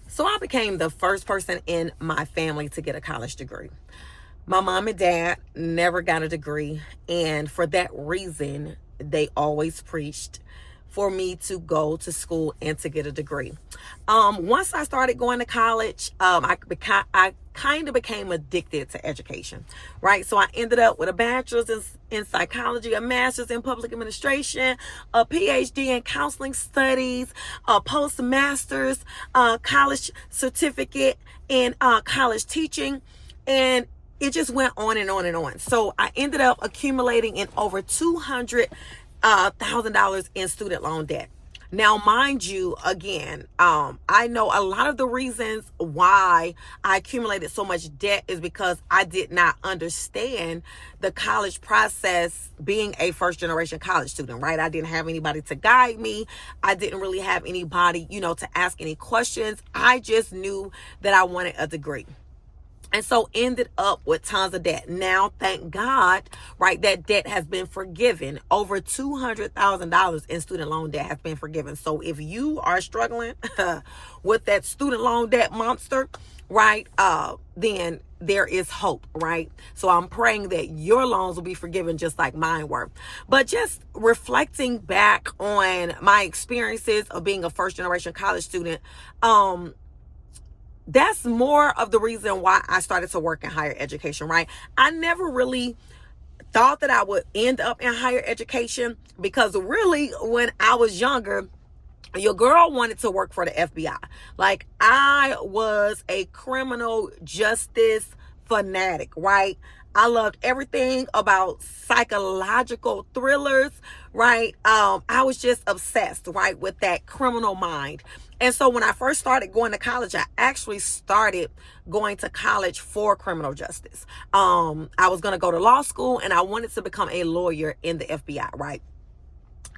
So I became the first person in my family to get a college degree. My mom and dad never got a degree, and for that reason, they always preached for me to go to school and to get a degree. Once I started going to college, I kind of became addicted to education, right? So I ended up with a bachelor's in psychology, a master's in public administration, a PhD in counseling studies, a postmaster's, college certificate in college teaching, and it just went on and on and on. So I ended up accumulating in over $200,000 in student loan debt. Now, mind you, again, I know a lot of the reasons why I accumulated so much debt is because I did not understand the college process being a first generation college student, right? I didn't have anybody to guide me. I didn't really have anybody, to ask any questions. I just knew that I wanted a degree. And so ended up with tons of debt. Now, thank God, right, that debt has been forgiven. Over $200,000 in student loan debt has been forgiven. So if you are struggling with that student loan debt monster, right, then there is hope, right? So I'm praying that your loans will be forgiven just like mine were. But just reflecting back on my experiences of being a first generation college student, that's more of the reason why I started to work in higher education, right? I never really thought that I would end up in higher education because really when I was younger, your girl wanted to work for the FBI. Like, I was a criminal justice fanatic, right? I loved everything about psychological thrillers, right? I was just obsessed, right, with that criminal mind. And so when I first started going to college, I actually started going to college for criminal justice. I was going to go to law school and I wanted to become a lawyer in the FBI, right?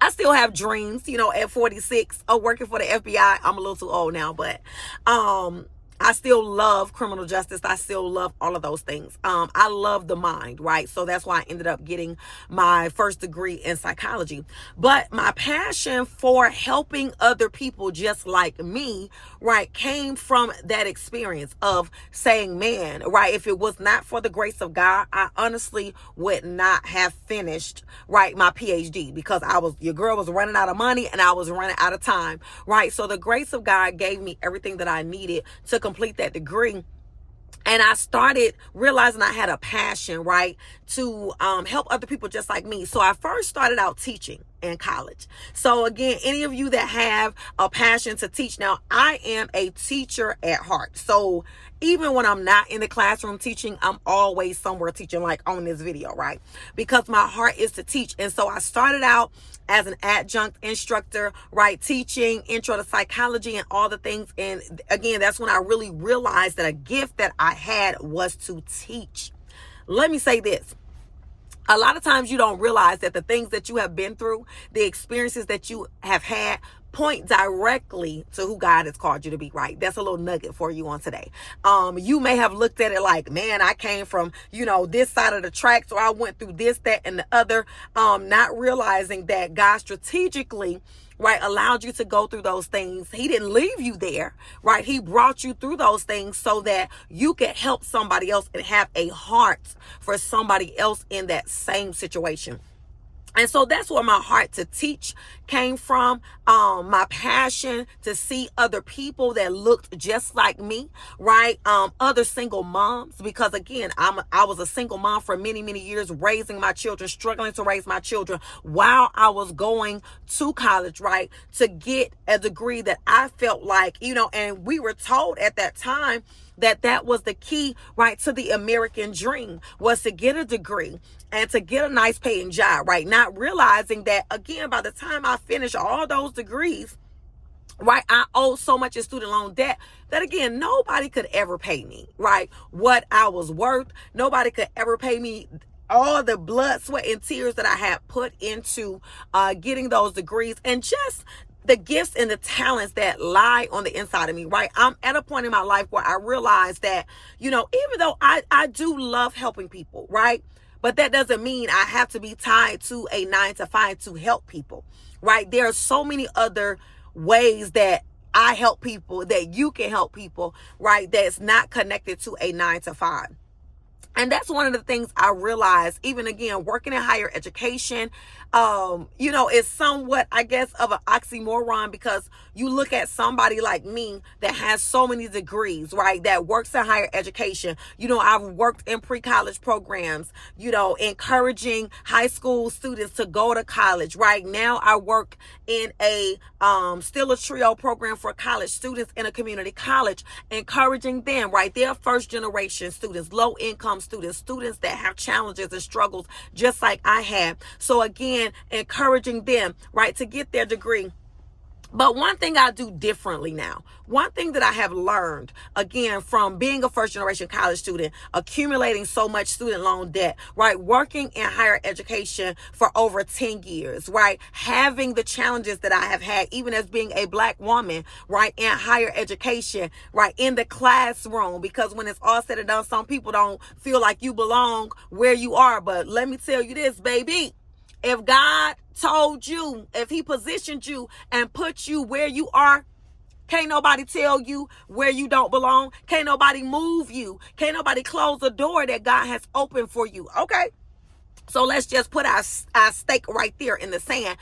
I still have dreams, at 46 of working for the FBI. I'm a little too old now, but I still love criminal justice. I still love all of those things. I love the mind, right? So that's why I ended up getting my first degree in psychology. But my passion for helping other people just like me, right, came from that experience of saying, man, right, if it was not for the grace of God, I honestly would not have finished, right, my PhD because your girl was running out of money and I was running out of time, right? So the grace of God gave me everything that I needed to complete that degree. And I started realizing I had a passion, right, to help other people just like me. So I first started out teaching in college. So again, any of you that have a passion to teach, now I am a teacher at heart. So even when I'm not in the classroom teaching, I'm always somewhere teaching, like on this video, right? Because my heart is to teach. And so I started out as an adjunct instructor, right? Teaching intro to psychology and all the things. And again, that's when I really realized that a gift that I had was to teach. Let me say this. A lot of times you don't realize that the things that you have been through, the experiences that you have had, point directly to who God has called you to be, right? That's a little nugget for you on today. You may have looked at it like, man, I came from, this side of the tracks, or I went through this, that, and the other, not realizing that God strategically, right, allowed you to go through those things. He didn't leave you there, right? He brought you through those things so that you could help somebody else and have a heart for somebody else in that same situation. And so that's where my heart to teach came from. My passion to see other people that looked just like me, right? Other single moms, because again, I was a single mom for many, many years, raising my children, struggling to raise my children while I was going to college, right? To get a degree that I felt like, and we were told at that time that was the key, right, to the American dream, was to get a degree and to get a nice paying job, right? Not realizing that, again, by the time I finished all those degrees, right, I owed so much in student loan debt that, again, nobody could ever pay me, right, what I was worth. Nobody could ever pay me all the blood, sweat, and tears that I had put into getting those degrees, and just the gifts and the talents that lie on the inside of me, right? I'm at a point in my life where I realize that, even though I do love helping people, right? But that doesn't mean I have to be tied to a 9 to 5 to help people, right? There are so many other ways that I help people, that you can help people, right? That's not connected to a 9 to 5. And that's one of the things I realized, even again, working in higher education, is somewhat, I guess, of an oxymoron, because you look at somebody like me that has so many degrees, right, that works in higher education. I've worked in pre-college programs, encouraging high school students to go to college. Right now, I work in a still a trio program for college students in a community college, encouraging them, right? They're first generation students, low income students that have challenges and struggles just like I have. So again, encouraging them, right, to get their degree. But one thing I do differently now, one thing that I have learned, again, from being a first generation college student, accumulating so much student loan debt, right, working in higher education for over 10 years, right, having the challenges that I have had, even as being a Black woman, right, in higher education, right, in the classroom, because when it's all said and done, some people don't feel like you belong where you are. But let me tell you this, baby. If God told you, if he positioned you and put you where you are, can't nobody tell you where you don't belong. Can't nobody move you. Can't nobody close the door that God has opened for you. Okay. So let's just put our stake right there in the sand.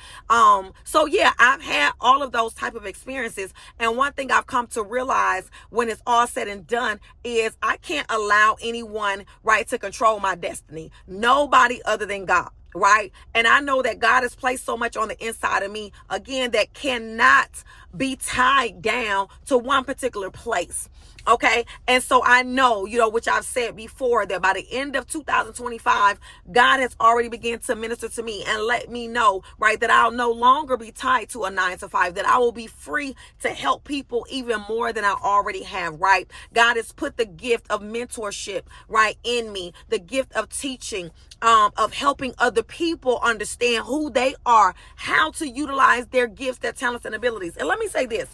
So yeah, I've had all of those type of experiences. And one thing I've come to realize when it's all said and done is I can't allow anyone, right, to control my destiny. Nobody other than God. Right. And I know that God has placed so much on the inside of me, again, that cannot be tied down to one particular place. Okay. And so I know, which I've said before, that by the end of 2025, God has already begun to minister to me and let me know, right, that I'll no longer be tied to a 9 to 5, that I will be free to help people even more than I already have. Right. God has put the gift of mentorship, right, in me, the gift of teaching, of helping other people understand who they are, how to utilize their gifts, their talents and abilities. And let me say this.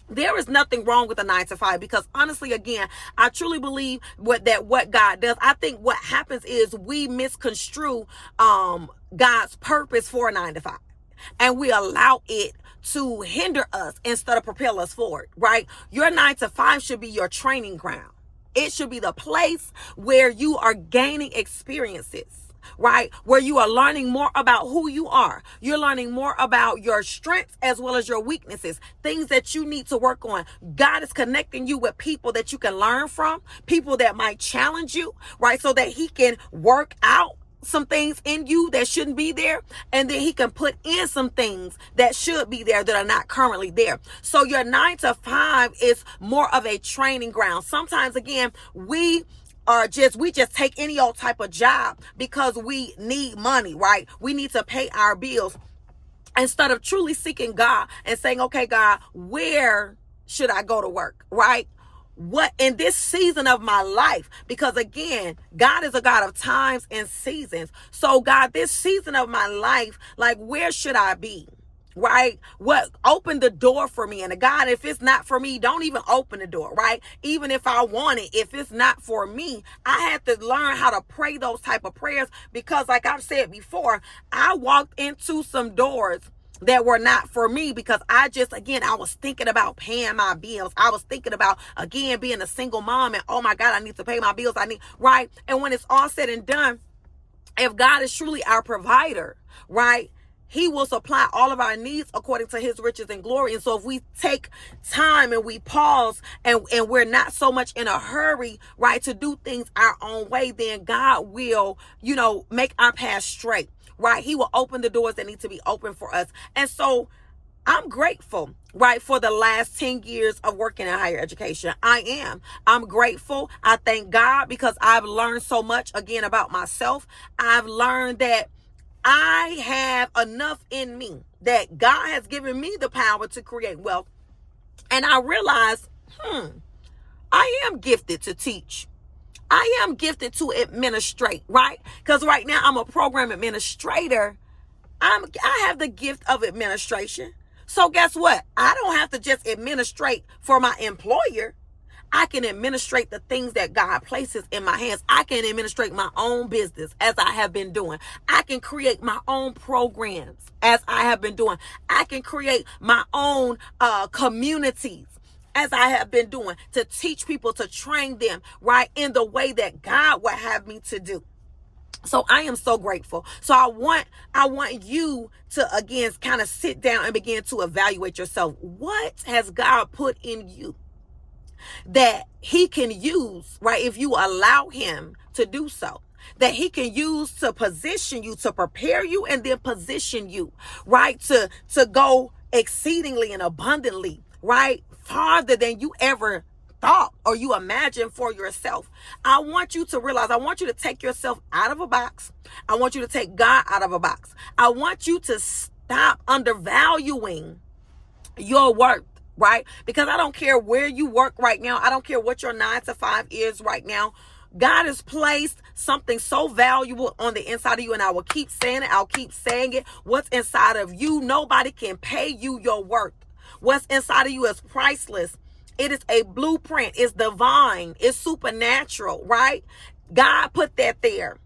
There is nothing wrong with a 9 to 5, because honestly, again, I truly believe what God does. I think what happens is we misconstrue God's purpose for a 9 to 5, and we allow it to hinder us instead of propel us forward. Right? Your 9 to 5 should be your training ground. It should be the place where you are gaining experiences, right? Where you are learning more about who you are. You're learning more about your strengths as well as your weaknesses, things that you need to work on. God is connecting you with people that you can learn from, people that might challenge you, right? So that he can work out some things in you that shouldn't be there, and then he can put in some things that should be there that are not currently there. So your 9 to 5 is more of a training ground. Sometimes, again, we just take any old type of job because we need money, right? We need to pay our bills, instead of truly seeking God and saying, okay, God, where should I go to work, right? What in this season of my life? Because again, God is a God of times and seasons. So God, this season of my life, like, where should I be? Right? What open the door for me? And God, if it's not for me, don't even open the door, right? Even if I want it, if it's not for me, I had to learn how to pray those type of prayers, because like I've said before, I walked into some doors that were not for me, because I was thinking about paying my bills. I was thinking about, again, being a single mom, and oh my God, I need to pay my bills. Right? And when it's all said and done, if God is truly our provider, right, he will supply all of our needs according to his riches and glory. And so if we take time and we pause and we're not so much in a hurry, right, to do things our own way, then God will, make our path straight, right? He will open the doors that need to be open for us. And so I'm grateful, right, for the last 10 years of working in higher education. I'm grateful. I thank God, because I've learned so much, again, about myself. I've learned that I have enough in me, that God has given me the power to create wealth. And I realized, I am gifted to teach. I am gifted to administrate, right? Because right now I'm a program administrator. I have the gift of administration. So guess what? I don't have to just administrate for my employer. I can administrate the things that God places in my hands. I can administrate my own business as I have been doing. I can create my own programs as I have been doing. I can create my own communities as I have been doing, to teach people, to train them, right, in the way that God would have me to do. So I am so grateful. So I want you to, again, kind of sit down and begin to evaluate yourself. What has God put in you that he can use, right, if you allow him to do so? That he can use to position you, to prepare you, and then position you, right, to go exceedingly and abundantly, right, farther than you ever thought or you imagined for yourself. I want you to realize, I want you to take yourself out of a box. I want you to take God out of a box. I want you to stop undervaluing your worth, right? Because I don't care where you work right now. I don't care what your 9 to 5 is right now. God has placed something so valuable on the inside of you, and I will keep saying it. I'll keep saying it. What's inside of you, nobody can pay you your worth. What's inside of you is priceless. It is a blueprint. It's divine. It's supernatural, right? God put that there.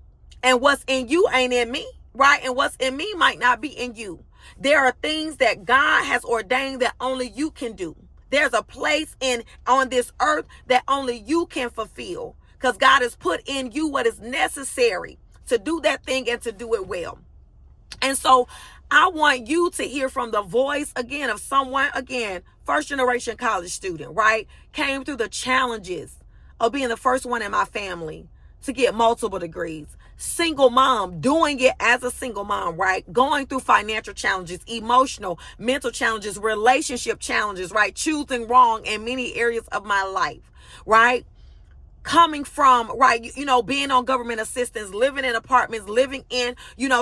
And what's in you ain't in me, right? And what's in me might not be in you. There are things that God has ordained that only you can do. There's a place on this earth that only you can fulfill, because God has put in you what is necessary to do that thing and to do it well. And so I want you to hear from the voice, again, of someone, again, first generation college student, right? Came through the challenges of being the first one in my family to get multiple degrees. Single mom, doing it as a single mom, right? Going through financial challenges, emotional, mental challenges, relationship challenges, right? Choosing wrong in many areas of my life, right? Coming from, right, being on government assistance, living in apartments, living in,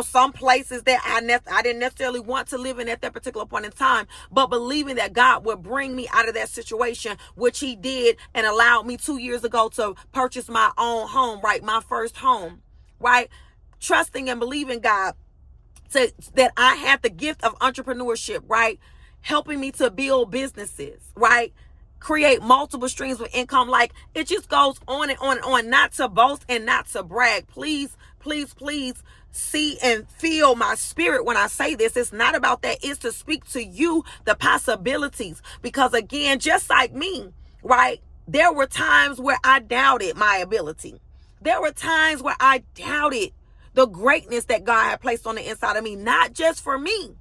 some places that I didn't necessarily want to live in at that particular point in time, but believing that God would bring me out of that situation, which he did, and allowed me 2 years ago to purchase my own home, right, my first home, right, trusting and believing God that I had the gift of entrepreneurship, right, helping me to build businesses, right, create multiple streams of income. Like, it just goes on and on and on. Not to boast and not to brag. Please, please, please see and feel my spirit when I say this. It's not about that. It's to speak to you the possibilities. Because again, just like me, right, there were times where I doubted my ability. There were times where I doubted the greatness that God had placed on the inside of me, not just for me,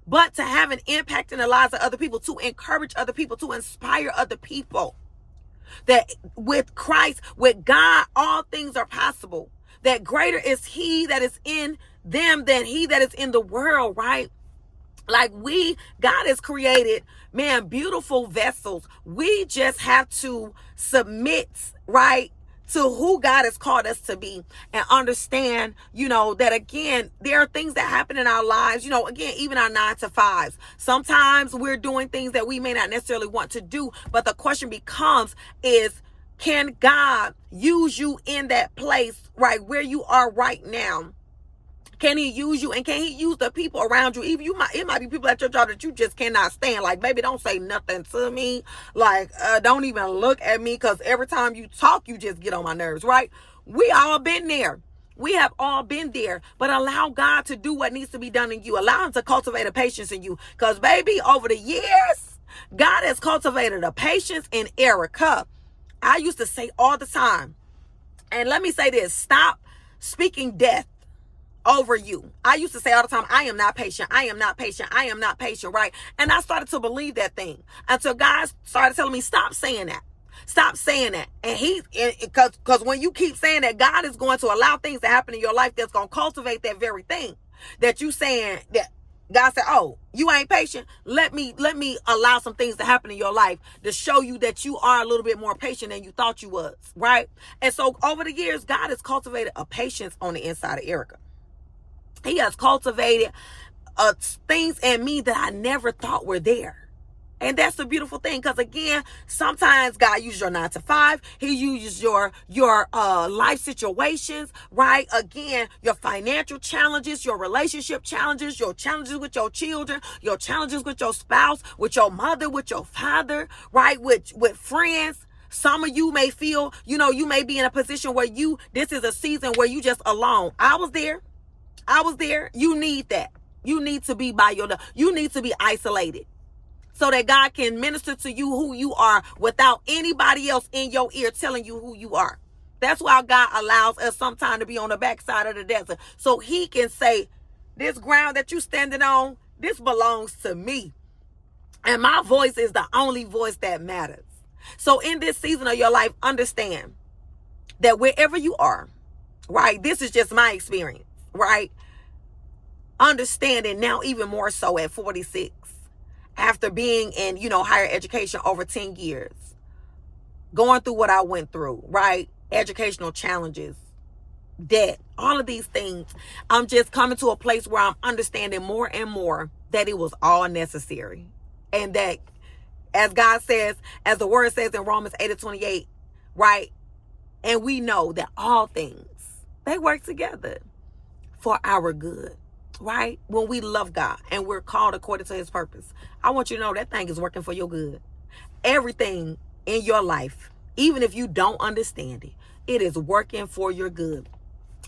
but to have an impact in the lives of other people, to encourage other people, to inspire other people. That with Christ, with God, all things are possible. That greater is he that is in them than he that is in the world, right? Like, God has created, man, beautiful vessels. We just have to submit, right, to who God has called us to be, and understand, that again, there are things that happen in our lives, again, even our 9 to 5s. Sometimes we're doing things that we may not necessarily want to do, but the question becomes can God use you in that place, right, where you are right now? Can he use you, and can he use the people around you? Even it might be people at your job that you just cannot stand. Like, baby, don't say nothing to me. Like, don't even look at me, because every time you talk, you just get on my nerves, right? We all been there. We have all been there. But allow God to do what needs to be done in you. Allow him to cultivate a patience in you. Because, baby, over the years, God has cultivated a patience in Erica. I used to say all the time, and let me say this, stop speaking death over you. I used to say all the time, I am not patient. I am not patient. I am not patient, right? And I started to believe that thing until God started telling me, stop saying that. Stop saying that. And because when you keep saying that, God is going to allow things to happen in your life that's going to cultivate that very thing that you saying, that God said, oh, you ain't patient. Let me allow some things to happen in your life to show you that you are a little bit more patient than you thought you was, right? And so over the years, God has cultivated a patience on the inside of Erica. He has cultivated things in me that I never thought were there. And that's the beautiful thing, because again, sometimes God uses your 9 to 5. He uses your life situations, right? Again, your financial challenges, your relationship challenges, your challenges with your children, your challenges with your spouse, with your mother, with your father, right? With friends. Some of you may feel, you may be in a position where this is a season where you just alone. I was there. You need that. You need to be you need to be isolated so that God can minister to you who you are without anybody else in your ear telling you who you are. That's why God allows us sometimes to be on the backside of the desert, so he can say, this ground that you standing on, this belongs to me. And my voice is the only voice that matters. So in this season of your life, understand that wherever you are, right? This is just my experience, right? Understanding now even more so at 46, after being in, higher education over 10 years, going through what I went through, right? Educational challenges, debt, all of these things. I'm just coming to a place where I'm understanding more and more that it was all necessary. And that, as God says, as the word says in Romans 8:28, right? And we know that all things, they work together for our good, right? When we love God and we're called according to his purpose, I want you to know that thing is working for your good. Everything in your life, even if you don't understand it, it is working for your good.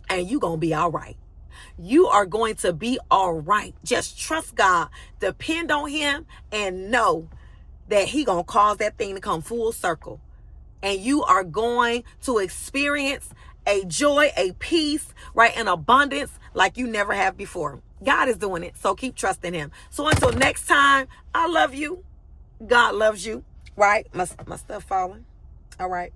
And you're going to be all right. You are going to be all right. Just trust God, depend on him, and know that he going to cause that thing to come full circle. And you are going to experience a joy, a peace, right, an abundance like you never have before. God is doing it, so keep trusting him. So until next time, I love you. God loves you, right? My stuff falling. All right.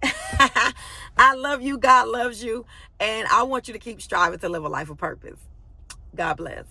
I love you. God loves you. And I want you to keep striving to live a life of purpose. God bless.